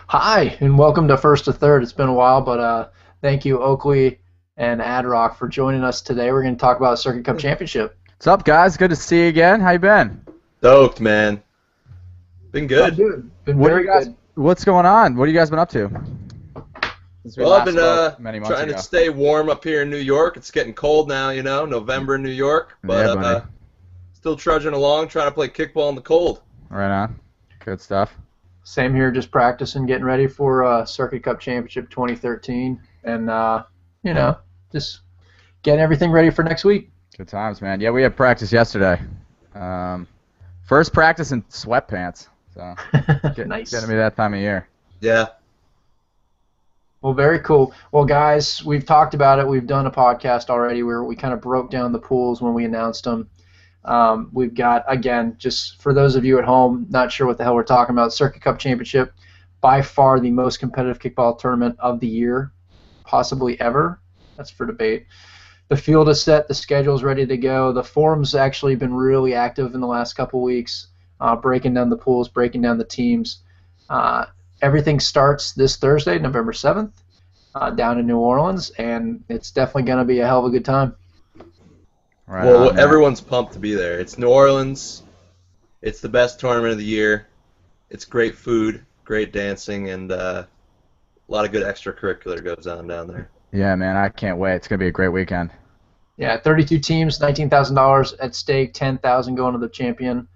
Hi, and welcome to First to Third. It's been a while, but thank you, Oakley and Adrock, for joining us today. We're going to talk about Circuit Cup Championship. What's up, guys? Good to see you again. How you been? Stoked, man. Been I'm good. good. Been What do very you guys? good. What's going on? What have you guys been up to since we Well, I've last been spoke many months trying ago? to stay warm up here in New York. It's getting cold now, November in New York, Yeah, but buddy. still trudging along, trying to play kickball in the cold. Right on. Good stuff. Same here, just practicing, getting ready for Circuit Cup Championship 2013, and just getting everything ready for next week. Good times, man. Yeah, we had practice yesterday. First practice in sweatpants. So Nice. getting to be that time of year. Yeah. Well, very cool. Well, guys, we've talked about it. We've done a podcast already where we kind of broke down the pools when we announced them. We've got, again, just for those of you at home not sure what the hell we're talking about, Circuit Cup Championship, by far the most competitive kickball tournament of the year, possibly ever. That's for debate. The field is set. The schedule's ready to go. The forum's actually been really active in the last couple weeks, breaking down the pools, breaking down the teams. Everything starts this Thursday, November 7th, down in New Orleans, and it's definitely going to be a hell of a good time. Right Well, on, man. everyone's pumped to be there. It's New Orleans. It's the best tournament of the year. It's great food, great dancing, and a lot of good extracurricular goes on down there. Yeah, man. I can't wait. It's gonna be a great weekend. Yeah, 32 teams, $19,000 at stake, $10,000 going to the champion.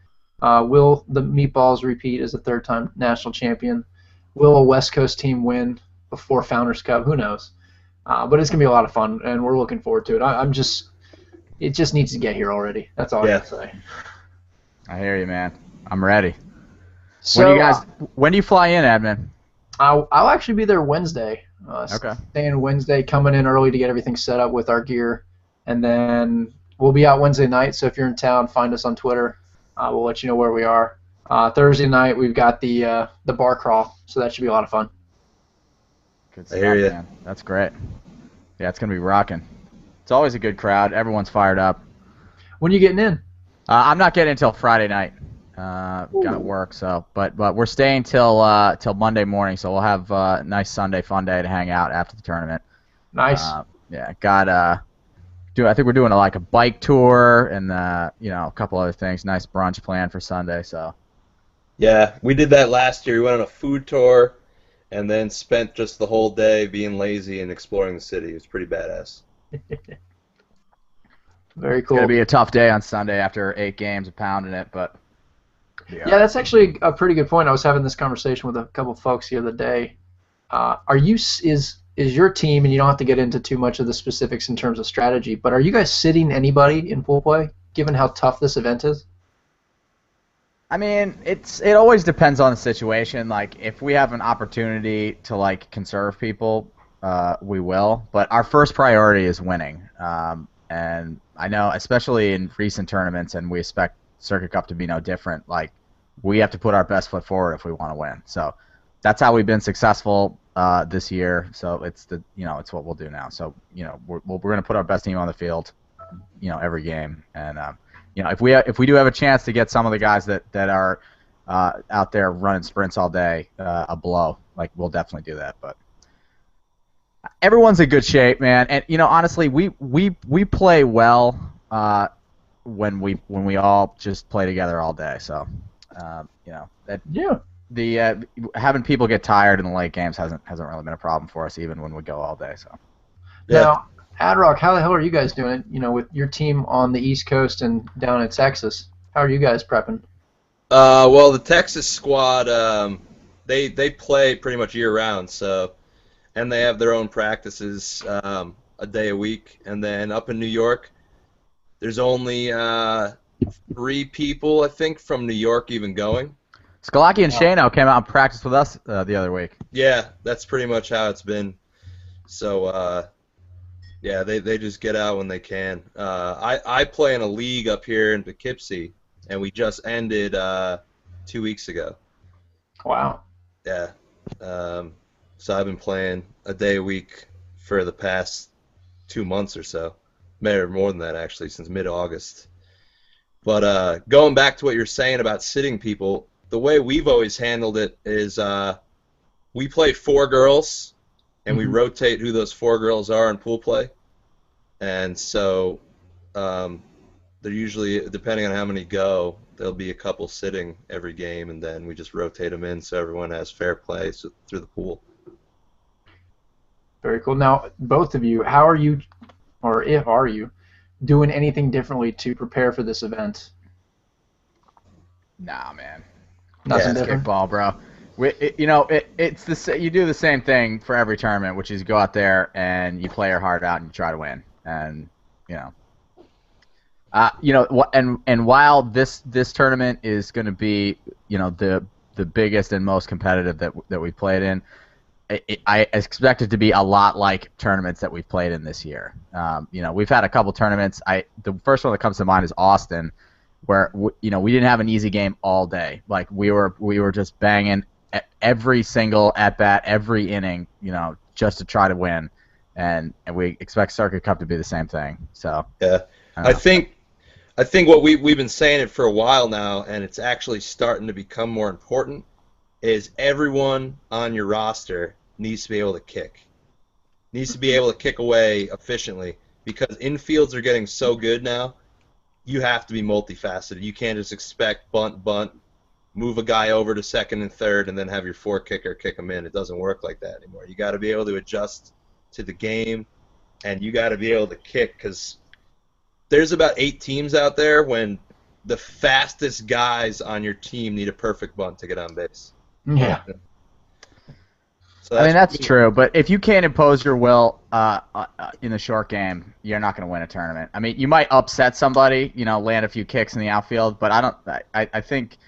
Will the Meatballs repeat as a third-time national champion? Will a West Coast team win before Founders Cup? Who knows? But it's gonna be a lot of fun, and we're looking forward to it. It just needs to get here already. That's all I Yeah. can say. I hear you, man. I'm ready. So, When do you guys? When do you fly in, Admin? I'll actually be there Wednesday. Okay. Staying Wednesday, coming in early to get everything set up with our gear, and then we'll be out Wednesday night. So if you're in town, find us on Twitter. We'll let you know where we are. Thursday night, we've got the bar crawl, so that should be a lot of fun. Good I stuff, hear ya. man. That's great. Yeah, it's gonna be rocking. It's always a good crowd. Everyone's fired up. When are you getting in? I'm not getting until Friday night. Gotta work, so but we're staying till Monday morning, so we'll have a nice Sunday fun day to hang out after the tournament. Nice. Yeah, I think we're doing like a bike tour and a couple other things. Nice brunch plan for Sunday. So Yeah, we did that last year. We went on a food tour and then spent just the whole day being lazy and exploring the city. It was pretty badass. Very it's gonna cool. be a tough day on Sunday after 8 games of pounding it, but Yeah, that's actually a pretty good point. I was having this conversation with a couple of folks the other day. Is your team, and you don't have to get into too much of the specifics in terms of strategy, but are you guys sitting anybody in pool play, given how tough this event is? I mean, it always depends on the situation. Like, if we have an opportunity to like conserve people, we will. But our first priority is winning. And I know, especially in recent tournaments, and we expect Circuit Cup to be no different. Like, we have to put our best foot forward if we want to win. So that's how we've been successful this year. So it's what we'll do now. So we're going to put our best team on the field, every game. And if we do have a chance to get some of the guys that are out there running sprints all day a blow, like, we'll definitely do that. But everyone's in good shape, man. And honestly, we play well when we all just play together all day. So that Yeah. the having people get tired in the late games hasn't really been a problem for us, even when we go all day. So Yeah. Now, Adrock, how the hell are you guys doing it? With your team on the East Coast and down in Texas, how are you guys prepping? Well, the Texas squad, they play pretty much year round, and they have their own practices a day a week. And then up in New York, there's only 3 people, I think, from New York even going. Scalacchi and Shano came out and practiced with us the other week. Yeah, that's pretty much how it's been. So, yeah, they just get out when they can. I play in a league up here in Poughkeepsie, and we just ended 2 weeks ago. Wow. Yeah. So I've been playing a day a week for the past 2 months or so. Maybe more than that, actually, since mid-August. But going back to what you're saying about sitting people, the way we've always handled it is we play 4 girls, and we rotate who those 4 girls are in pool play. And so they're usually, depending on how many go, there'll be a couple sitting every game, and then we just rotate them in so everyone has fair play through the pool. Very cool. Now, both of you, how are you, or if are you, doing anything differently to prepare for this event? Nah, man. Nothing different. Kickball, bro. It's you do the same thing for every tournament, which is go out there and you play your heart out and you try to win. And and while this tournament is going to be the biggest and most competitive that we played in, I expect it to be a lot like tournaments that we've played in this year. We've had a couple tournaments. The first one that comes to mind is Austin, where we didn't have an easy game all day. Like we were just banging every single at bat, every inning, just to try to win. And we expect Circuit Cup to be the same thing. So yeah, I think what we've been saying it for a while now, and it's actually starting to become more important, is everyone on your roster needs to be able to kick. Needs to be able to kick away efficiently, because infields are getting so good now. You have to be multifaceted. You can't just expect bunt, move a guy over to second and third, and then have your 4 kicker kick him in. It doesn't work like that anymore. You got to be able to adjust to the game, and you got to be able to kick, because there's about 8 teams out there when the fastest guys on your team need a perfect bunt to get on base. Yeah. So that's true, but if you can't impose your will in the short game, you're not going to win a tournament. I mean, you might upset somebody, land a few kicks in the outfield, but I think,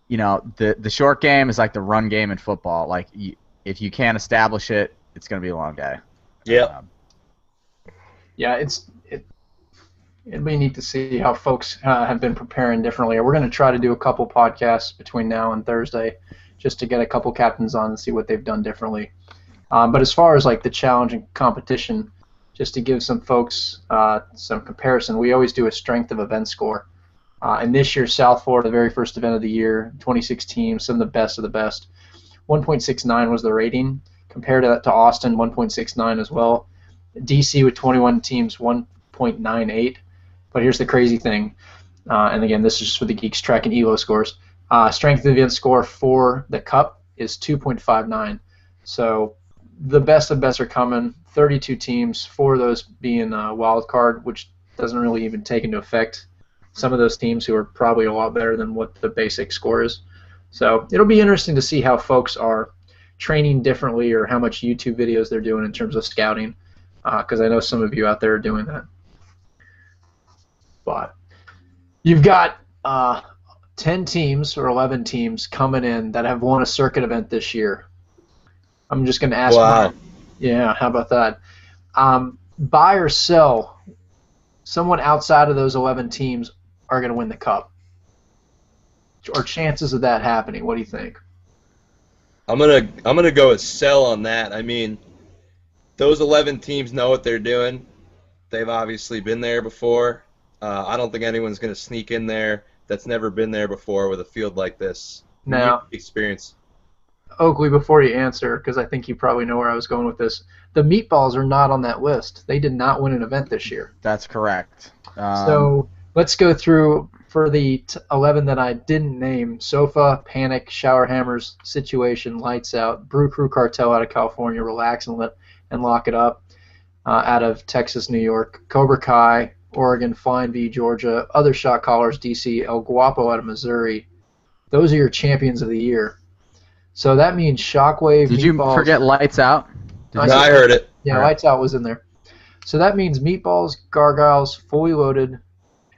the short game is like the run game in football. Like, if you can't establish it, it's going to be a long day. Yeah. Yeah, it'd be neat to see how folks have been preparing differently. We're going to try to do a couple podcasts between now and Thursday, just to get a couple captains on and see what they've done differently. But as far as like the challenge and competition, just to give some folks some comparison, we always do a strength of event score. And this year, South Florida, the very first event of the year, 26 teams, some of the best of the best. 1.69 was the rating. Compared to Austin, 1.69 as well. DC with 21 teams, 1.98. But here's the crazy thing, and again, this is just for the Geeks tracking ELO scores. Strength of the event score for the Cup is 2.59. So the best of best are coming. 32 teams, 4 of those being wild card, which doesn't really even take into effect some of those teams who are probably a lot better than what the basic score is. So it'll be interesting to see how folks are training differently, or how much YouTube videos they're doing in terms of scouting, because I know some of you out there are doing that. But you've got 10 teams or 11 teams coming in that have won a circuit event this year. I'm just going to ask. Wow. Yeah, how about that? Buy or sell, someone outside of those 11 teams are going to win the Cup. Or chances of that happening? What do you think? I'm gonna go with sell on that. I mean, those 11 teams know what they're doing. They've obviously been there before. I don't think anyone's going to sneak in there that's never been there before with a field like this. Now, experience. Oakley, before you answer, because I think you probably know where I was going with this, the Meatballs are not on that list. They did not win an event this year. That's correct. So let's go through for the 11 that I didn't name: Sofa, Panic, Shower Hammers, Situation, Lights Out, Brew Crew Cartel out of California, Relax and Lock It Up out of Texas, New York, Cobra Kai, Oregon, Flying V, Georgia, Other Shot Callers, DC, El Guapo out of Missouri. Those are your champions of the year. So that means Shockwave, Did Meatballs. you forget Lights Out? I heard it. Yeah, Lights Out was in there. So that means Meatballs, Gargoyles, Fully Loaded,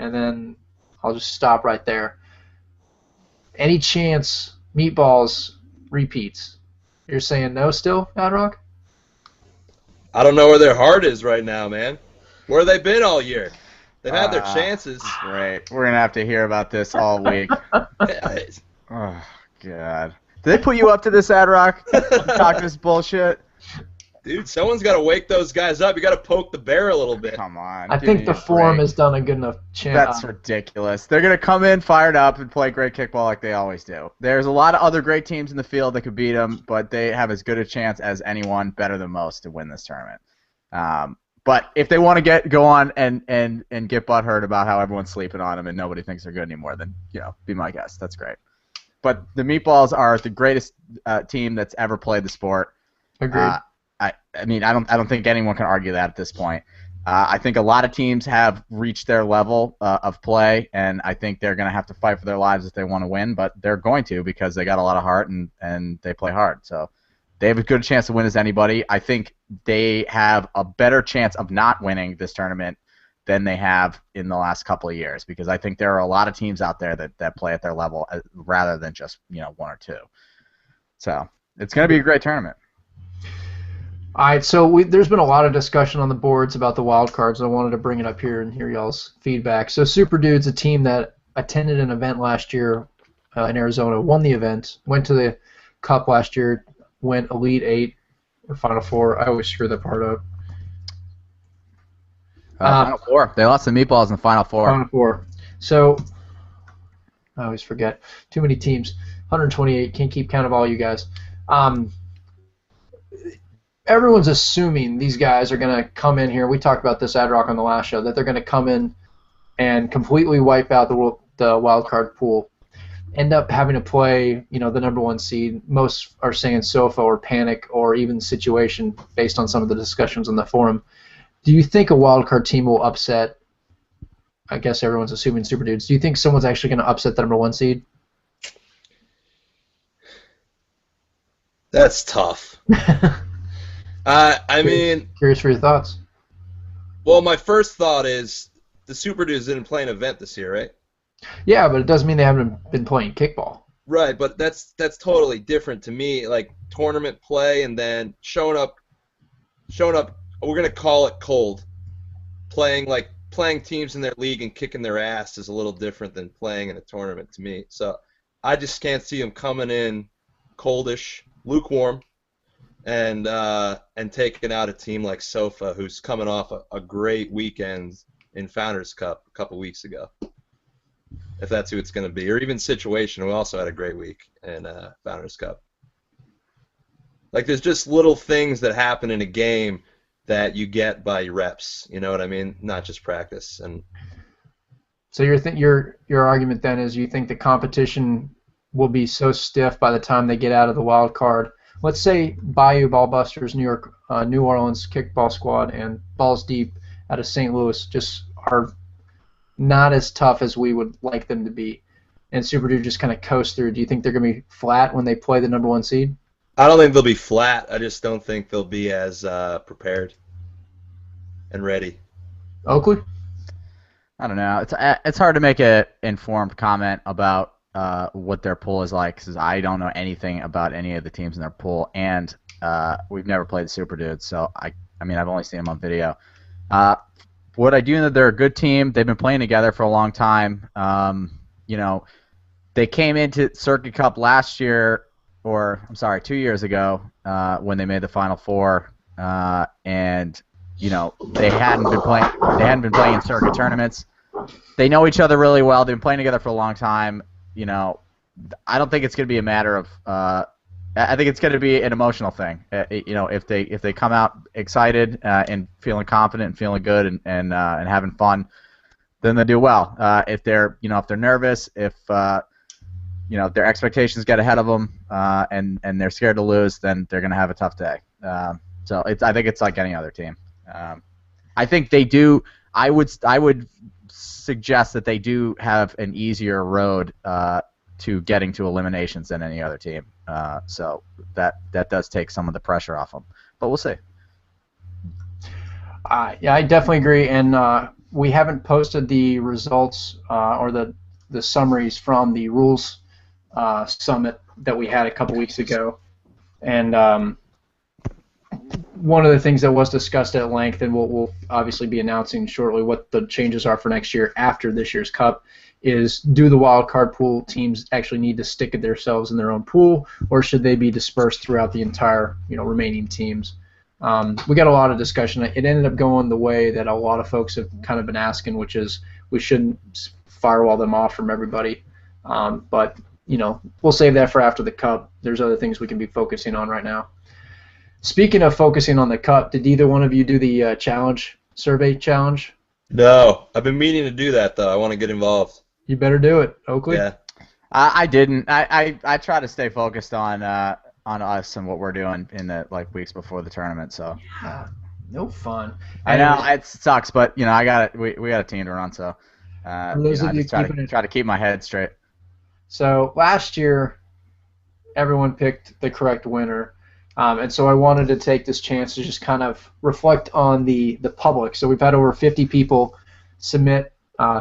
and then I'll just stop right there. Any chance Meatballs repeats? You're saying no still, Mad Rock? I don't know where their heart is right now, man. Where have they been all year? They've had their chances. Great. We're going to have to hear about this all week. Oh, God. Did they put you up to this, Ad Rock? Talk this bullshit? Dude, someone's got to wake those guys up. You got to poke the bear a little bit. Come on. I give think me the a forum break. has done a good enough That's ridiculous. They're going to come in fired up and play great kickball like they always do. There's a lot of other great teams in the field that could beat them, but they have as good a chance as anyone, better than most, to win this tournament. But if they want to go on and get butthurt about how everyone's sleeping on them and nobody thinks they're good anymore, then be my guest. That's great. But the Meatballs are the greatest team that's ever played the sport. Agreed. I mean, I don't think anyone can argue that at this point. I think a lot of teams have reached their level of play, and I think they're going to have to fight for their lives if they want to win, but they're going to because they got a lot of heart and they play hard. So they have as good a chance to win as anybody. I think they have a better chance of not winning this tournament than they have in the last couple of years because I think there are a lot of teams out there that play at their level rather than just one or two. So it's going to be a great tournament. All right, so there's been a lot of discussion on the boards about the wild cards. I wanted to bring it up here and hear y'all's feedback. So Super Dude's a team that attended an event last year in Arizona, won the event, went to the Cup last year, went Elite 8 or Final 4. I always screw that part up. Final 4. They lost the Meatballs in the Final 4. Final 4. So I always forget. Too many teams. 128. Can't keep count of all you guys. Everyone's assuming these guys are going to come in here. We talked about this ad rock on the last show, that they're going to come in and completely wipe out the wild card pool. End up having to play, the number one seed. Most are saying SOFA or Panic or even Situation based on some of the discussions on the forum. Do you think a wild card team will upset? I guess everyone's assuming Super Dudes. Do you think someone's actually going to upset the number one seed? That's tough. I mean, curious for your thoughts. Well, my first thought is the Super Dudes didn't play an event this year, right? Yeah, but it doesnment mean they haven't been playing kickball. Right, but that's totally different to me. Like tournament play and then showing up. We're gonna call it cold. Playing teams in their league and kicking their ass is a little different than playing in a tournament to me. So I just can't see them coming in coldish, lukewarm, and taking out a team like SOFA, who's coming off a great weekend in Founders Cup a couple weeks ago. If that's who it's going to be, or even Situation, who also had a great week in Founders Cup. Like, there's just little things that happen in a game that you get by reps. You know what I mean? Not just practice. And so your argument then is you think the competition will be so stiff by the time they get out of the wild card. Let's say Bayou Ballbusters, New Orleans Kickball Squad, and Balls Deep out of St. Louis just are not as tough as we would like them to be, and Super Dude just kind of coast through. Do you think they're going to be flat when they play the number one seed? I don't think they'll be flat. I just don't think they'll be as prepared and ready. Oakley? I don't know. It's hard to make an informed comment about what their pool is like because I don't know anything about any of the teams in their pool, and we've never played the Super Dudes, so I mean I've only seen them on video. What I do know, they're a good team. They've been playing together for a long time. They came into Circuit Cup last year, 2 years ago, when they made the Final Four, and they hadn't been playing. They hadn't been playing in circuit tournaments. They know each other really well. They've been playing together for a long time. I don't think it's going to be a matter of. I think it's going to be an emotional thing. If they come out excited and feeling confident and feeling good and having fun, then they do well. If they're nervous, if their expectations get ahead of them and they're scared to lose, then they're going to have a tough day. So I think it's like any other team. I think they do. I would suggest that they do have an easier road to getting to eliminations than any other team. So that does take some of the pressure off them. But we'll see. Yeah, I definitely agree. And we haven't posted the results or the summaries from the rules summit that we had a couple weeks ago. And one of the things that was discussed at length, and we'll obviously be announcing shortly what the changes are for next year after this year's Cup, is do the wild card pool teams actually need to stick it themselves in their own pool, or should they be dispersed throughout the entire remaining teams? We got a lot of discussion. It ended up going the way that a lot of folks have kind of been asking, which is we shouldn't firewall them off from everybody. But we'll save that for after the Cup. There's other things we can be focusing on right now. Speaking of focusing on the Cup, did either one of you do the survey challenge? No, I've been meaning to do that though. I want to get involved. You better do it, Oakley. Yeah. I didn't. I try to stay focused on us and what we're doing in the weeks before the tournament. So. Yeah, no fun. I know it sucks, but I got it. We got a team to run, so For those of I you just try to keep my head straight. So last year, everyone picked the correct winner, and so I wanted to take this chance to just kind of reflect on the public. So we've had over 50 people submit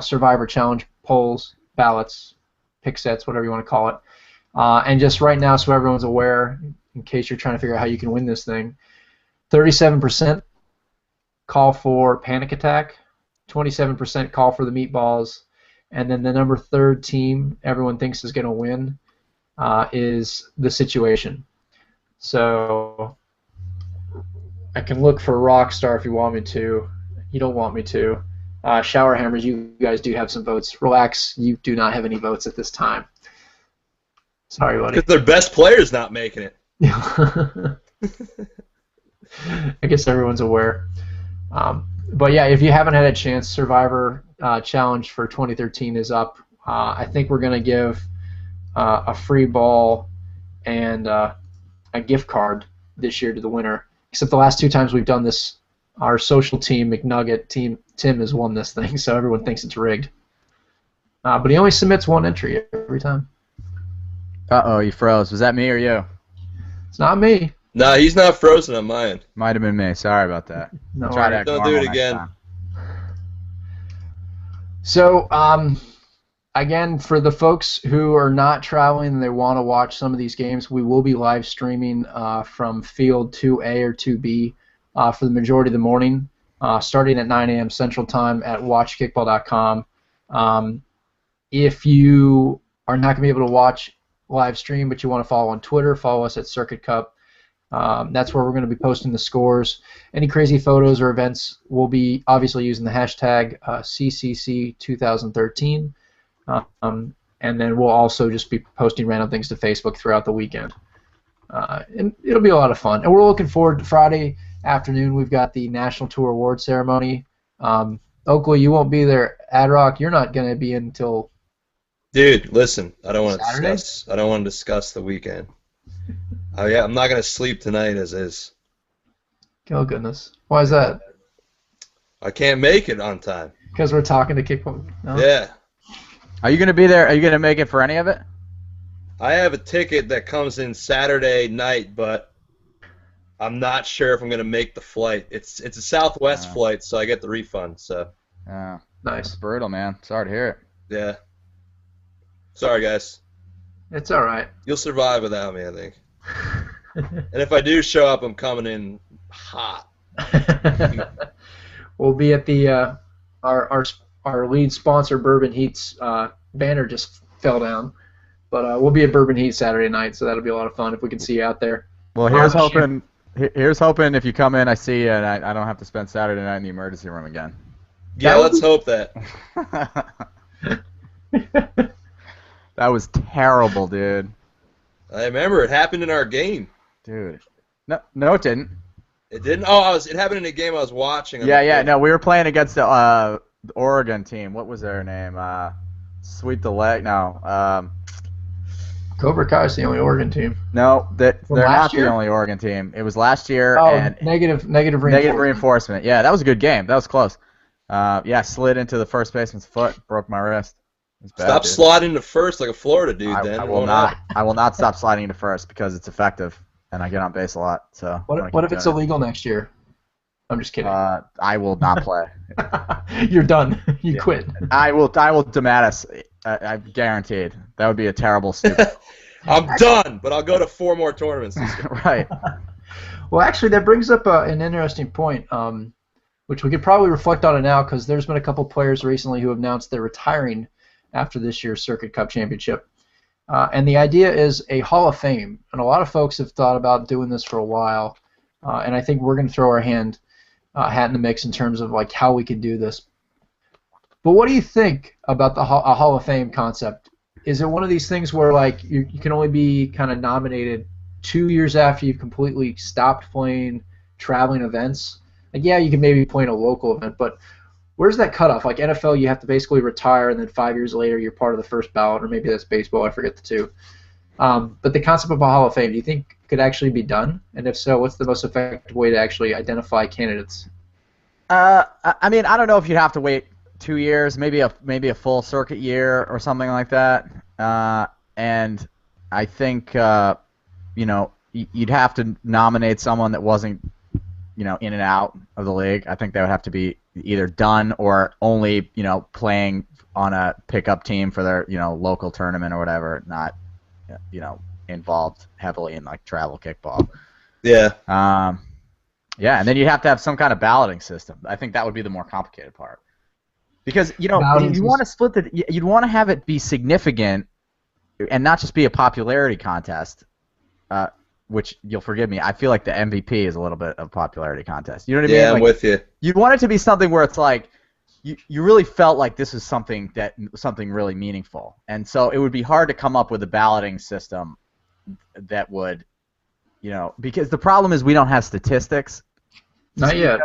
Survivor Challenge polls, ballots, pick sets, whatever you want to call it. And just right now, so everyone's aware, in case you're trying to figure out how you can win this thing, 37% call for Panic Attack, 27% call for the Meatballs, and then the number 3rd team everyone thinks is going to win is the Situation. So I can look for Rockstar if you want me to. You don't want me to. Shower Hammers, you guys do have some votes. Relax, you do not have any votes at this time. Sorry, buddy. Because their best player's not making it. I guess everyone's aware. But yeah, if you haven't had a chance, Survivor Challenge for 2013 is up. I think we're going to give a free ball and a gift card this year to the winner. Except the last 2 times we've done this, our social team, McNugget team, Tim has won this thing, so everyone thinks it's rigged. But he only submits 1 entry every time. Uh-oh, you froze. Was that me or you? It's not me. No, he's not frozen on mine. Might have been me. Sorry about that. No, Try to act Don't do normal it next again. time. So, again, for the folks who are not traveling and they want to watch some of these games, we will be live streaming from Field 2A or 2B for the majority of the morning, starting at 9 a.m. Central Time at watchkickball.com. If you are not going to be able to watch live stream, but you want to follow on Twitter, follow us at Circuit Cup. That's where we're going to be posting the scores. Any crazy photos or events, we'll be obviously using the hashtag CCC2013. And then we'll also just be posting random things to Facebook throughout the weekend. And it'll be a lot of fun. And we're looking forward to Friday afternoon. We've got the National Tour Award Ceremony. Oakley, you won't be there. Adrock, you're not going to be in until... Dude, listen, I don't want Saturday? to discuss the weekend. Yeah, I'm not going to sleep tonight as is. Oh, goodness. Why is that? I can't make it on time. Because we're talking to Kickball? No? Yeah. Are you going to be there? Are you going to make it for any of it? I have a ticket that comes in Saturday night, but I'm not sure if I'm going to make the flight. It's a Southwest flight, so I get the refund. So. Yeah. Nice. It's brutal, man. Sorry to hear it. Yeah. Sorry, guys. It's all right. You'll survive without me, I think. And if I do show up, I'm coming in hot. We'll be at the our lead sponsor, Bourbon Heat's banner just fell down, but we'll be at Bourbon Heat Saturday night, so that'll be a lot of fun if we can see you out there. Well, here's hoping. Here's hoping if you come in, I see you, and I don't have to spend Saturday night in the emergency room again. Yeah, let's hope that. That was terrible, dude. I remember it happened in our game. Dude. No, it didn't. It didn't? Oh, it happened in a game I was watching. Yeah. No, we were playing against the Oregon team. What was their name? Sweep the leg. No. Cobra Kai is the only Oregon team. No, they're not year? the only Oregon team. It was last year. Oh, and negative reinforcement. Negative reinforcement. Yeah, that was a good game. That was close. Slid into the first baseman's foot, broke my wrist. Stop sliding to first like a Florida dude. I will not. I will not stop sliding into first because it's effective, and I get on base a lot. So. What if it's illegal next year? I'm just kidding. I will not play. You're done. You quit. I will Dematis. I'm guaranteed. That would be a terrible stupid. I'm done, but I'll go to 4 more tournaments this year. Right. Well, actually, that brings up an interesting point, which we could probably reflect on it now because there's been a couple players recently who have announced they're retiring after this year's Circuit Cup Championship. And the idea is a Hall of Fame, and a lot of folks have thought about doing this for a while. and I think we're going to throw our hat in the mix in terms of like how we could do this. But what do you think about a Hall of Fame concept? Is it one of these things where like you can only be kind of nominated 2 years after you've completely stopped playing traveling events? Like, yeah, you can maybe play in a local event, but where's that cutoff? Like NFL, you have to basically retire, and then 5 years later, you're part of the first ballot, or maybe that's baseball. I forget the two. But the concept of a Hall of Fame, do you think could actually be done? And if so, what's the most effective way to actually identify candidates? I mean, I don't know if you'd have to wait 2 years, maybe a full circuit year or something like that. And I think you'd have to nominate someone that wasn't in and out of the league. I think they would have to be either done or only playing on a pickup team for their local tournament or whatever, not involved heavily in like travel kickball. Yeah. Yeah, and then you'd have to have some kind of balloting system. I think that would be the more complicated part. Because you want to split you'd want to have it be significant and not just be a popularity contest. Which you'll forgive me, I feel like the MVP is a little bit of a popularity contest. You know what I mean? Yeah, Like, I'm with you. You'd want it to be something where it's like you really felt like this is something really meaningful, and so it would be hard to come up with a balloting system that would, because the problem is we don't have statistics. Not yet.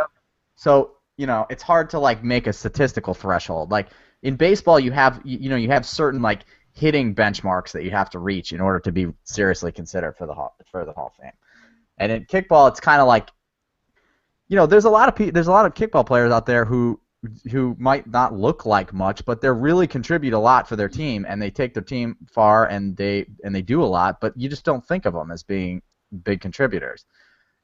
So it's hard to like make a statistical threshold. Like in baseball, you have certain like hitting benchmarks that you have to reach in order to be seriously considered for the Hall of Fame. And in kickball, it's kind of like, there's a lot of kickball players out there who might not look like much, but they really contribute a lot for their team, and they take their team far, and they do a lot, but you just don't think of them as being big contributors.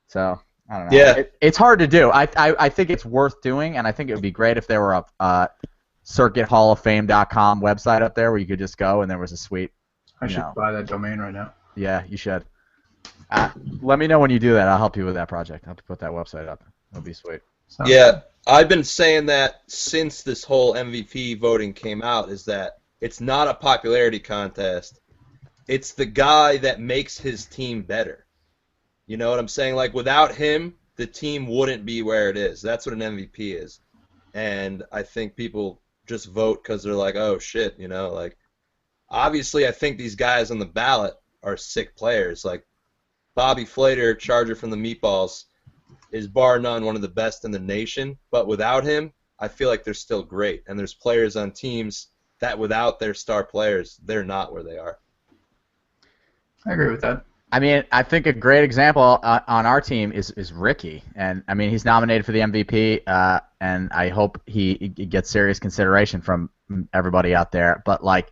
So I don't know. Yeah. It's hard to do. I think it's worth doing, and I think it would be great if there were a CircuitHallOfFame.com website up there where you could just go and there was a suite. I should buy that domain right now. Yeah, you should. Let me know when you do that. I'll help you with that project. I'll have to put that website up. It'll be sweet. Sounds Yeah, good. I've been saying that since this whole MVP voting came out, is that it's not a popularity contest. It's the guy that makes his team better. You know what I'm saying? Like, without him, the team wouldn't be where it is. That's what an MVP is. And I think people just vote because they're like, oh, shit, like, obviously I think these guys on the ballot are sick players. Like, Bobby Flater, Charger from the Meatballs, is bar none one of the best in the nation, but without him, I feel like they're still great. And there's players on teams that without their star players, they're not where they are. I agree with that. I mean, I think a great example on our team is Ricky, and I mean he's nominated for the MVP, and I hope he gets serious consideration from everybody out there. But like,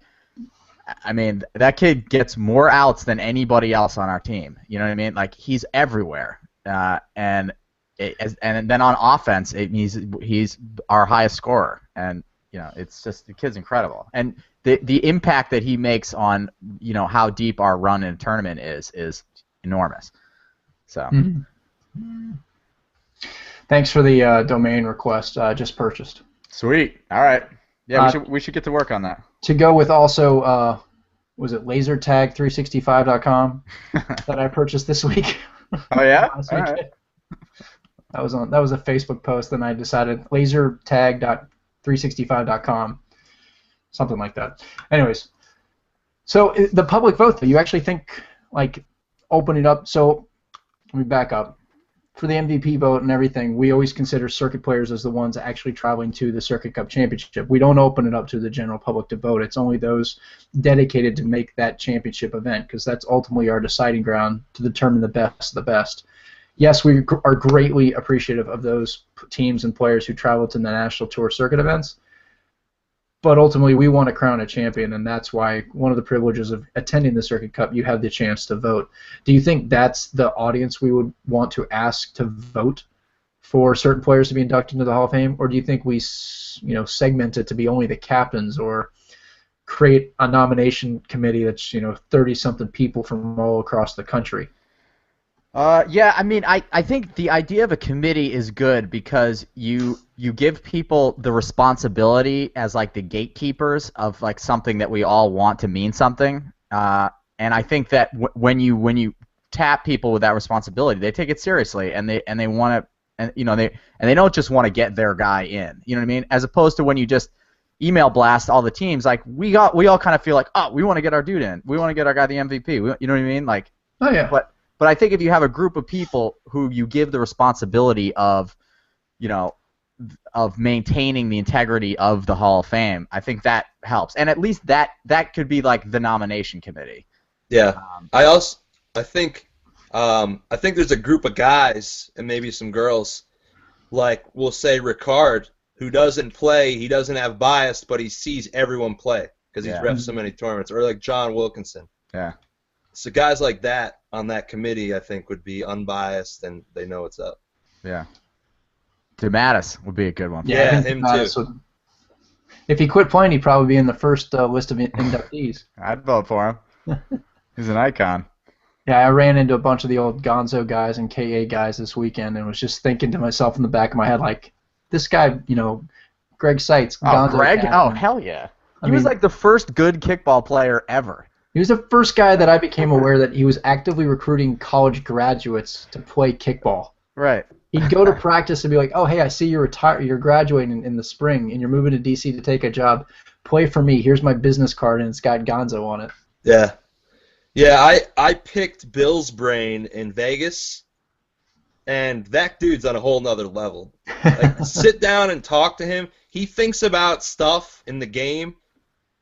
I mean, that kid gets more outs than anybody else on our team. You know what I mean? Like he's everywhere, and then on offense, he's our highest scorer, and it's just the kid's incredible, and the impact that he makes on how deep our run in a tournament is enormous. So Thanks for the domain request. Just purchased. Sweet. All right. Yeah, we should get to work on that. To go with also, was it lasertag365.com that I purchased this week? Oh yeah. Last All week. right. That was a Facebook post, and I decided lasertag.365.com. Something like that. Anyways, so the public vote, though, you actually think, like, open it up. So let me back up. For the MVP vote and everything, we always consider circuit players as the ones actually traveling to the Circuit Cup Championship. We don't open it up to the general public to vote. It's only those dedicated to make that championship event, because that's ultimately our deciding ground to determine the best of the best. Yes, we are greatly appreciative of those teams and players who travel to the National Tour circuit events. But ultimately, we want to crown a champion, and that's why one of the privileges of attending the Circuit Cup, you have the chance to vote. Do you think that's the audience we would want to ask to vote for certain players to be inducted into the Hall of Fame, or do you think we, segment it to be only the captains, or create a nomination committee that's 30-something people from all across the country? Yeah, I mean, I think the idea of a committee is good because you give people the responsibility as like the gatekeepers of like something that we all want to mean something. And I think that when you tap people with that responsibility. They take it seriously, and they want to, and they don't just want to get their guy in. You know what I mean? As opposed to when you just email blast all the teams, like we all kind of feel like, oh, we want to get our dude in, we want to get our guy the MVP. You know what I mean? Like, oh yeah. But I think if you have a group of people who you give the responsibility of, of maintaining the integrity of the Hall of Fame, I think that helps. And at least that could be like the nomination committee. Yeah. I think there's a group of guys and maybe some girls, like we'll say Ricard, who doesn't play, he doesn't have bias, but he sees everyone play because he's ref so many tournaments, or like John Wilkinson. Yeah. So guys like that on that committee, I think, would be unbiased and they know what's up. Yeah. DeMattis would be a good one. Yeah, him too. If he quit playing, he'd probably be in the first list of inductees. I'd vote for him. He's an icon. Yeah, I ran into a bunch of the old Gonzo guys and KA guys this weekend and was just thinking to myself in the back of my head, like, this guy, Greg Seitz. Oh, Greg? Oh, hell yeah. He was like the first good kickball player ever. He was the first guy that I became aware that he was actively recruiting college graduates to play kickball. Right. He'd go to practice and be like, oh, hey, I see you're graduating in the spring and you're moving to D.C. to take a job. Play for me. Here's my business card, and it's got Gonzo on it. Yeah. Yeah, I picked Bill's brain in Vegas, and that dude's on a whole nother level. Like, sit down and talk to him. He thinks about stuff in the game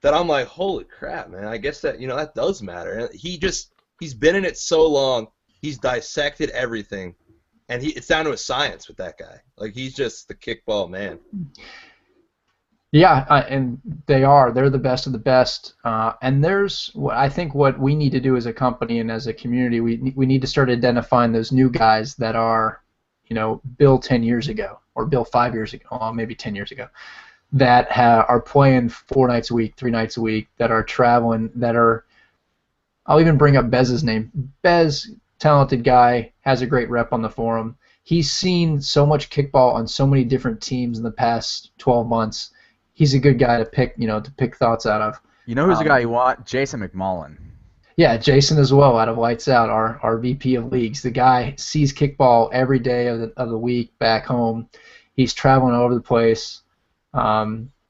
that I'm like, holy crap, man. I guess that, that does matter. And he's been in it so long. He's dissected everything. And it's down to a science with that guy. Like, he's just the kickball man. Yeah, and they're the best of the best. And I think what we need to do as a company and as a community, we need to start identifying those new guys that are, Bill 10 years ago or Bill 5 years ago, or maybe 10 years ago, that are playing 4 nights a week, 3 nights a week, that are traveling, I'll even bring up Bez's name. Bez, talented guy, has a great rep on the forum. He's seen so much kickball on so many different teams in the past 12 months. He's a good guy to pick thoughts out of. You know who's the guy you want? Jason McMullen. Yeah, Jason as well, out of Lights Out, our VP of leagues. The guy sees kickball every day of the week back home. He's traveling all over the place.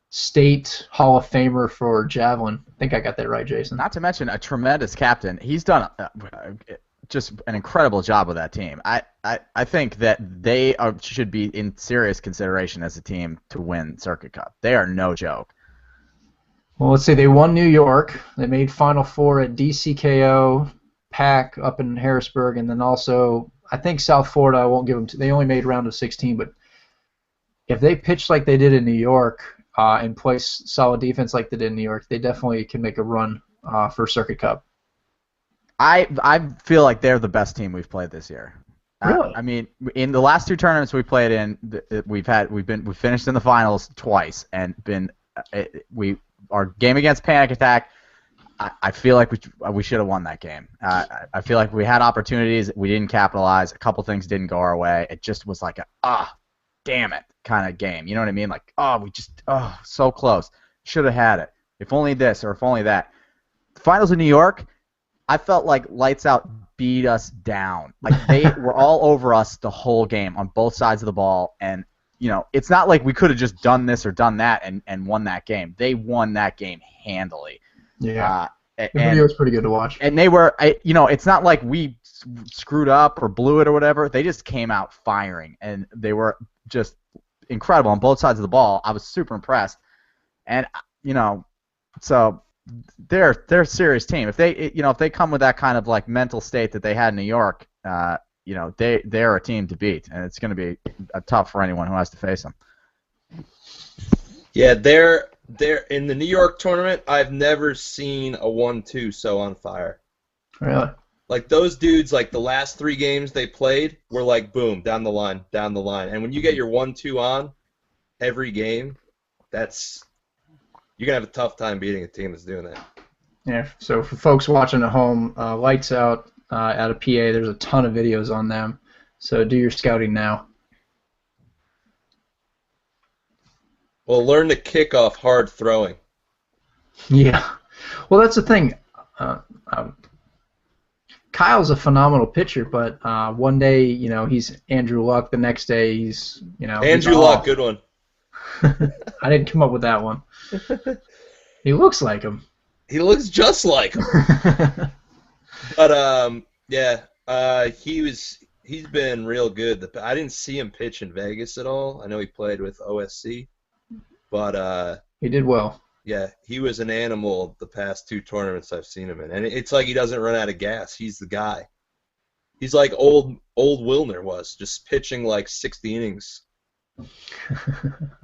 State Hall of Famer for javelin. I think I got that right, Jason. Not to mention a tremendous captain. He's done just an incredible job with that team. I think that they should be in serious consideration as a team to win Circuit Cup. They are no joke. Well, let's see. They won New York. They made Final Four at DCKO, PAC up in Harrisburg, and then also I think South Florida. I won't give them. They only made round of 16, but if they pitch like they did in New York and play solid defense like they did in New York, they definitely can make a run for Circuit Cup. I feel like they're the best team we've played this year. Really? I mean, in the last 2 tournaments we played in, we've finished in the finals twice and our game against Panic Attack. I feel like we should have won that game. I feel like we had opportunities, we didn't capitalize. A couple things didn't go our way. It just was like damn it kind of game. You know what I mean? Like, so close. Should have had it. If only this or if only that. The finals in New York, I felt like Lights Out beat us down. Like, they were all over us the whole game on both sides of the ball. And, it's not like we could have just done this or done that and won that game. They won that game handily. Yeah. The video was pretty good to watch. And they were, it's not like we screwed up or blew it or whatever. They just came out firing. And they were just incredible on both sides of the ball. I was super impressed. And, so they're a serious team. If they come with that kind of like mental state that they had in New York, they're a team to beat, and it's going to be tough for anyone who has to face them. Yeah, they're in the New York tournament. I've never seen a 1-2 so on fire. Really? Like, those dudes, like the last 3 games they played were like boom, down the line. And when you get your 1-2 on every game, you're going to have a tough time beating a team that's doing that. Yeah, so for folks watching at home, Lights Out out of PA, there's a ton of videos on them. So do your scouting now. Well, learn to kick off hard throwing. Yeah. Well, that's the thing. Kyle's a phenomenal pitcher, but one day, he's Andrew Luck. The next day, he's Andrew Luck, good one. I didn't come up with that one. He looks like him. He looks just like him. But he's been real good. I didn't see him pitch in Vegas at all. I know he played with OSC, but he did well. Yeah, he was an animal the past 2 tournaments I've seen him in, and it's like he doesn't run out of gas. He's the guy. He's like old Wilner was, just pitching like 60 innings,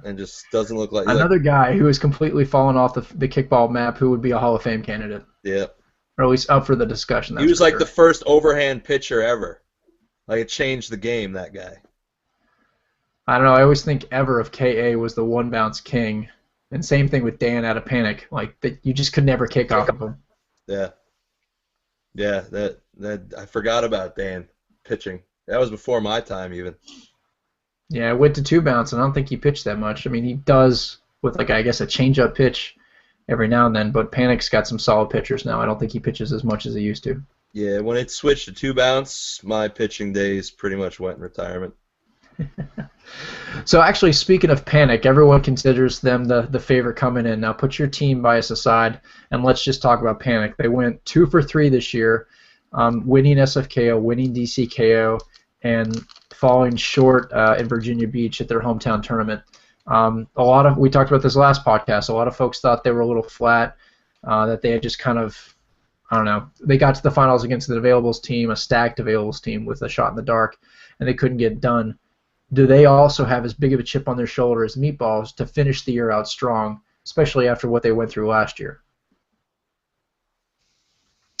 and just doesn't look like another guy who has completely fallen off the kickball map, who would be a Hall of Fame candidate. Yeah, or at least up for the discussion. He was like the first overhand pitcher ever. Like it changed the game. That guy. I don't know. I always think ever of KA was the one bounce king. And same thing with Dan out of Panic. Like that, you just could never kick off of him. Yeah. That I forgot about Dan pitching. That was before my time even. Yeah, I went to 2 bounce, and I don't think he pitched that much. I mean, he does with a change-up pitch every now and then. But Panic's got some solid pitchers now. I don't think he pitches as much as he used to. Yeah, when it switched to 2 bounce, my pitching days pretty much went in retirement. So actually, speaking of Panic, everyone considers them the favorite coming in. Now put your team bias aside, and let's just talk about Panic. They went 2 for 3 this year, winning SFKO, winning DCKO, and falling short in Virginia Beach at their hometown tournament. We talked about this last podcast. A lot of folks thought they were a little flat, that they had just kind of, I don't know, they got to the finals against the Availables team, a stacked Availables team with a shot in the dark, and they couldn't get it done. Do they also have as big of a chip on their shoulder as Meatballs to finish the year out strong, especially after what they went through last year?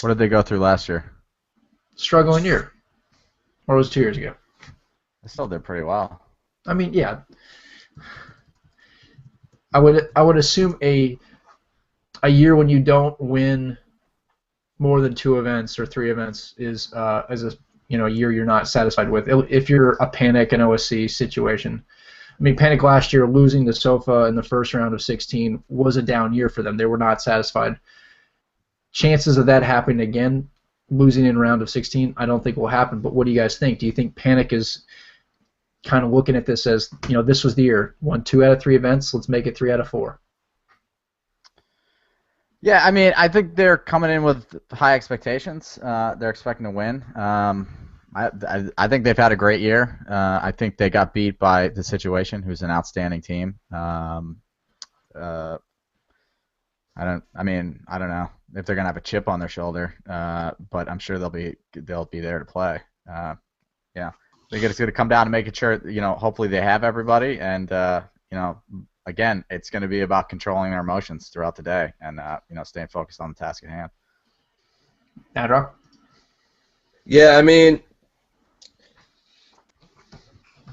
What did they go through last year? Struggling year. Or was it 2 years ago? They still did pretty well. I mean, yeah. I would assume a year when you don't win more than 2 events or 3 events is as a year you're not satisfied with. If you're a Panic and OSC situation, I mean, Panic last year losing to SOFA in the first round of 16 was a down year for them. They were not satisfied. Chances of that happening again, losing in round of 16, I don't think will happen. But what do you guys think? Do you think Panic is kind of looking at this as, this was the year, won 2 out of 3 events, let's make it 3 out of 4? Yeah, I mean, I think they're coming in with high expectations. They're expecting to win. I think they've had a great year. I think they got beat by The Situation, who's an outstanding team. I don't know if they're gonna have a chip on their shoulder, but I'm sure they'll be there to play. Yeah, I think it's gonna come down to making sure hopefully they have everybody, and again, it's going to be about controlling their emotions throughout the day and staying focused on the task at hand. Adrock? Yeah, I mean,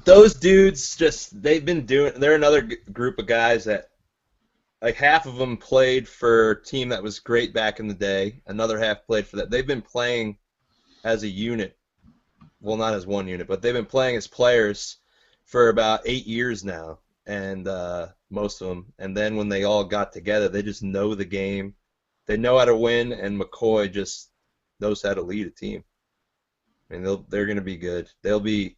those dudes they've been doing. They're another group of guys that, like, half of them played for a team that was great back in the day. Another half played for that. They've been playing as a unit. Well, not as one unit, but they've been playing as players for about 8 years now. And most of them, and then when they all got together, they just know the game. They know how to win, and McCoy just knows how to lead a team. I mean, they're going to be good. They'll be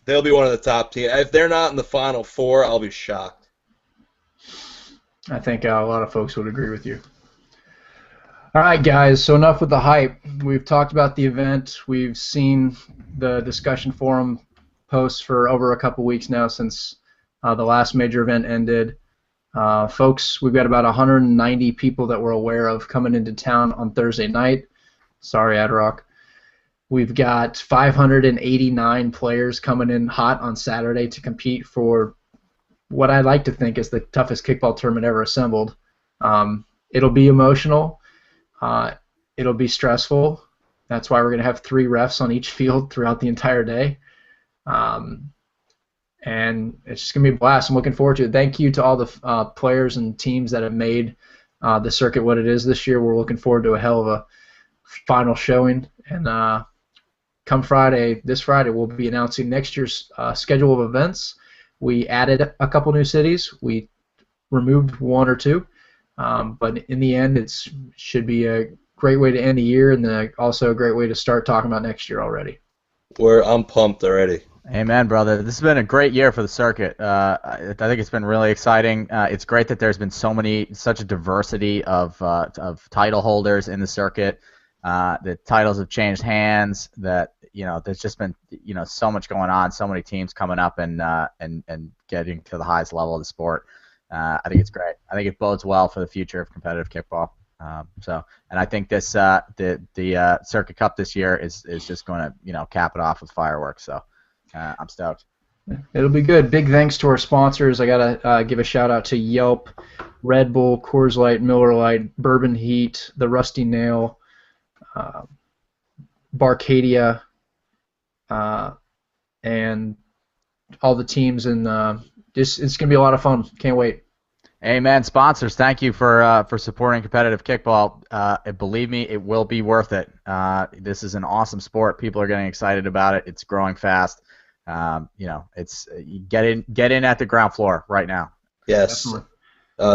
one of the top teams. If they're not in the Final Four, I'll be shocked. I think a lot of folks would agree with you. All right, guys, so enough with the hype. We've talked about the event. We've seen the discussion forum posts for over a couple weeks now since the last major event ended. Folks, we've got about 190 people that we're aware of coming into town on Thursday night. Sorry, Adrock. We've got 589 players coming in hot on Saturday to compete for what I like to think is the toughest kickball tournament ever assembled. It'll be emotional. It'll be stressful. That's why we're going to have 3 refs on each field throughout the entire day. And it's just going to be a blast. I'm looking forward to it. Thank you to all the players and teams that have made the circuit what it is this year. We're looking forward to a hell of a final showing. And come this Friday, we'll be announcing next year's schedule of events. We added a couple new cities. We removed 1 or 2. But in the end, it should be a great way to end the year, and also a great way to start talking about next year already. I'm pumped already. Amen, brother. This has been a great year for the circuit. I think it's been really exciting. It's great that there's been such a diversity of title holders in the circuit. The titles have changed hands. That there's just been so much going on, so many teams coming up and getting to the highest level of the sport. I think it's great. I think it bodes well for the future of competitive kickball. And I think this the Circuit Cup this year is just going to cap it off with fireworks. So. I'm stoked. It'll be good. Big thanks to our sponsors. I got to give a shout-out to Yelp, Red Bull, Coors Light, Miller Lite, Bourbon Heat, The Rusty Nail, Barcadia, and all the teams. And it's going to be a lot of fun. Can't wait. Amen. Sponsors, thank you for supporting competitive kickball. Believe me, it will be worth it. This is an awesome sport. People are getting excited about it. It's growing fast. It's get in at the ground floor right now. Yes.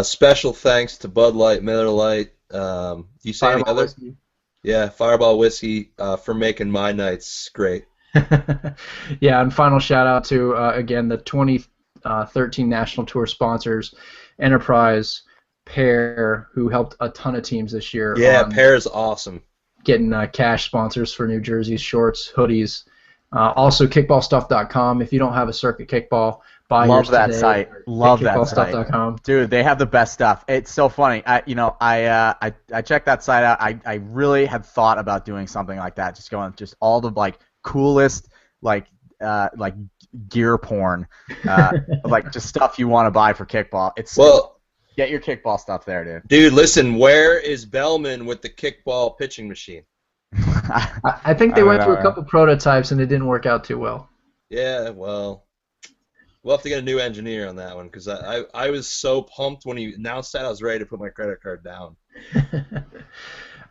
Special thanks to Bud Light, Miller Lite. You say any other? Whiskey. Yeah, Fireball Whiskey for making my nights great. Yeah, and final shout out to again the 2013 National Tour sponsors, Enterprise, Pear, who helped a ton of teams this year. Yeah, Pear is awesome. Getting cash sponsors for new jerseys, shorts, hoodies. Also, kickballstuff.com. If you don't have a Circuit Kickball, buy yours today. Love that site. Love that site. Kickballstuff.com. Dude, they have the best stuff. It's so funny. I checked that site out. I really have thought about doing something like that. Just going all the coolest gear porn, just stuff you want to buy for kickball. Get your kickball stuff there, dude. Dude, listen, where is Bellman with the kickball pitching machine? I think they went through a couple prototypes and it didn't work out too well. Yeah, well, we'll have to get a new engineer on that one because I was so pumped when he announced that I was ready to put my credit card down.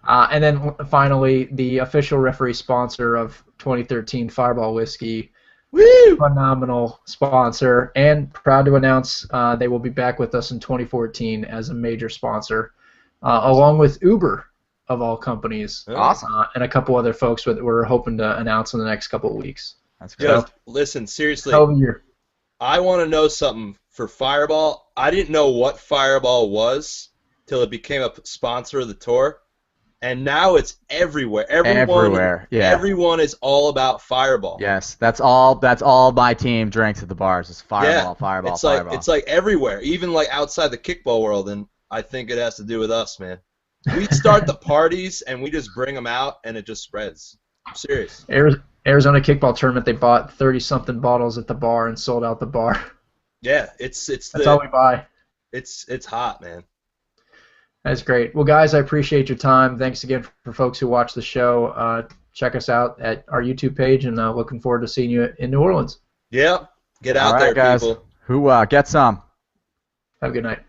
And then finally, the official referee sponsor of 2013 Fireball Whiskey. Woo! Phenomenal sponsor, and proud to announce they will be back with us in 2014 as a major sponsor, along with Uber, of all companies. Awesome. And a couple other folks that we're hoping to announce in the next couple of weeks. That's great. Listen, seriously, I want to know something for Fireball. I didn't know what Fireball was till it became a sponsor of the tour. And now it's everywhere. Everyone is all about Fireball. Yes, that's all my team drinks at the bars is Fireball, Fireball, Fireball. It's like everywhere, even outside the kickball world, and I think it has to do with us, man. We start the parties and we just bring them out, and it just spreads. I'm serious. Arizona kickball tournament, they bought 30-something bottles at the bar and sold out the bar. Yeah, that's all we buy. It's hot, man. That's great. Well, guys, I appreciate your time. Thanks again for folks who watch the show. Check us out at our YouTube page, and looking forward to seeing you in New Orleans. Yeah, get out there, guys. people. Get some. Have a good night.